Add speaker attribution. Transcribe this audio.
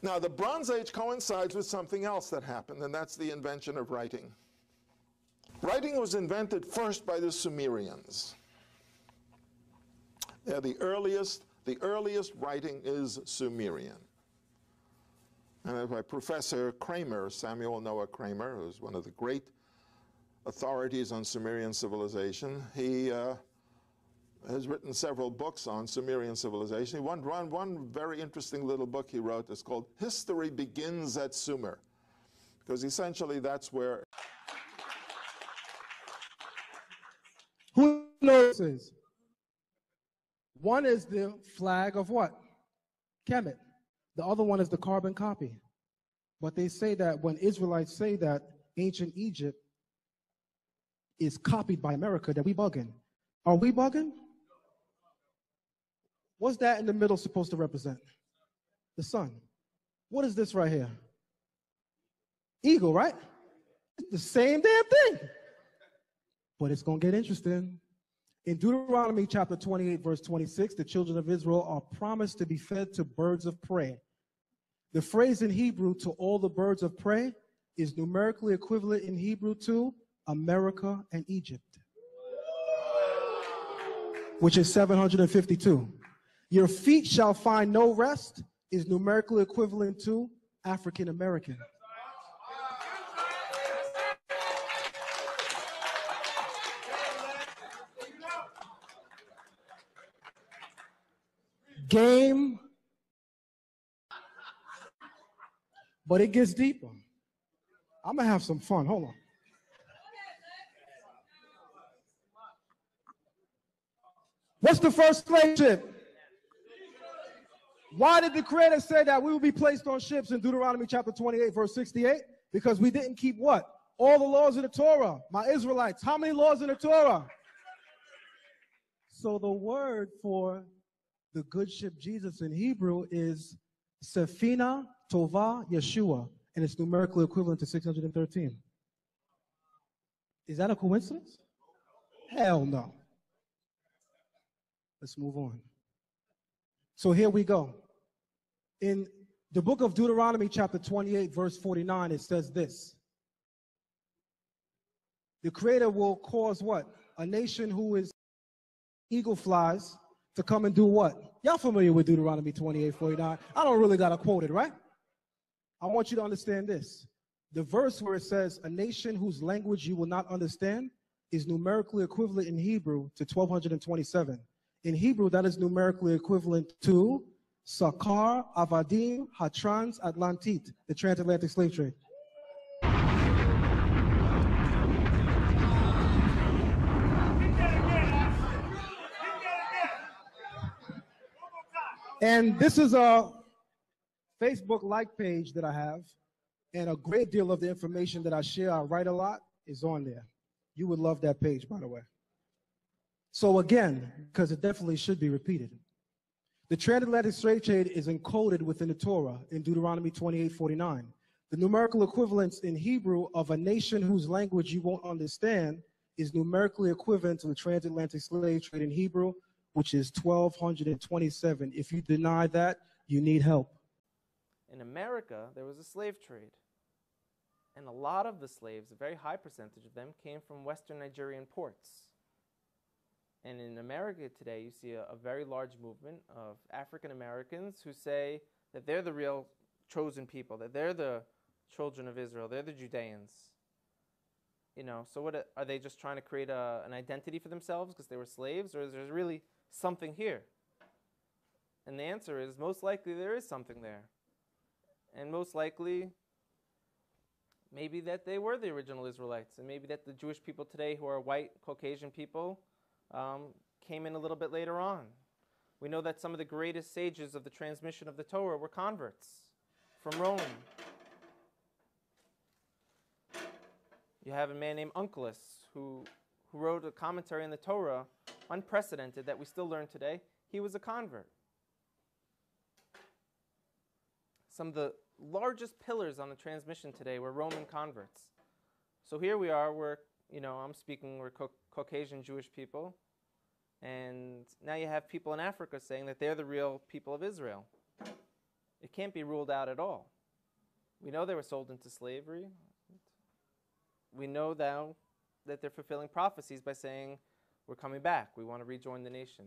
Speaker 1: Now, the Bronze Age coincides with something else that happened, and that's the invention of writing. Writing was invented first by the Sumerians. They're the earliest writing is Sumerian. And by Professor Kramer, Samuel Noah Kramer, who's one of the great authorities on Sumerian civilization, he has written several books on Sumerian civilization. One very interesting little book he wrote is called History Begins at Sumer, because essentially that's where...
Speaker 2: Who knows this? One is the flag of what? Kemet. The other one is the carbon copy. But they say that when Israelites say that ancient Egypt is copied by America, that we bugging. Are we bugging? What's that in the middle supposed to represent? The sun. What is this right here? Eagle, right? It's the same damn thing. But it's going to get interesting. In Deuteronomy chapter 28, verse 26, the children of Israel are promised to be fed to birds of prey. The phrase in Hebrew, to all the birds of prey, is numerically equivalent in Hebrew to America and Egypt, which is 752. Your feet shall find no rest is numerically equivalent to African American. Game, but it gets deeper. I'm gonna have some fun. Hold on. What's the first slave ship? Why did the Creator say that we will be placed on ships in Deuteronomy chapter 28, verse 68? Because we didn't keep what? All the laws of the Torah. My Israelites, how many laws in the Torah? So the word for the good ship Jesus in Hebrew is Sefina Tova Yeshua, and it's numerically equivalent to 613. Is that a coincidence? Hell no. Let's move on. So here we go. In the book of Deuteronomy chapter 28, verse 49, it says this. The Creator will cause what? A nation who is eagle flies to come and do what? Y'all familiar with Deuteronomy 28, 49? I don't really got to quote it, right? I want you to understand this. The verse where it says, a nation whose language you will not understand is numerically equivalent in Hebrew to 1227. In Hebrew, that is numerically equivalent to Sakar, Avadim, Hatrans, Atlantit, the transatlantic slave trade. And this is a Facebook like page that I have, and a great deal of the information that I share, I write a lot, is on there. You would love that page, by the way. So again, because it definitely should be repeated, the transatlantic slave trade is encoded within the Torah in Deuteronomy 28:49. The numerical equivalence in Hebrew of a nation whose language you won't understand is numerically equivalent to the transatlantic slave trade in Hebrew, which is 1227. If you deny that, you need help.
Speaker 3: In America, there was a slave trade. And a lot of the slaves, a very high percentage of them, came from Western Nigerian ports. And in America today, you see a very large movement of African Americans who say that they're the real chosen people, that they're the children of Israel, they're the Judeans. You know, so what are they just trying to create an identity for themselves because they were slaves, or is there really something here? And the answer is most likely there is something there. And most likely maybe that they were the original Israelites, and maybe that the Jewish people today who are white Caucasian people came in a little bit later on. We know that some of the greatest sages of the transmission of the Torah were converts from Rome. You have a man named Onkelos who wrote a commentary on the Torah, unprecedented, that we still learn today. He was a convert. Some of the largest pillars on the transmission today were Roman converts. So here we are, we're Caucasian Jewish people, and now you have people in Africa saying that they're the real people of Israel. It can't be ruled out at all. We know they were sold into slavery. We know now that they're fulfilling prophecies by saying, we're coming back. We want to rejoin the nation.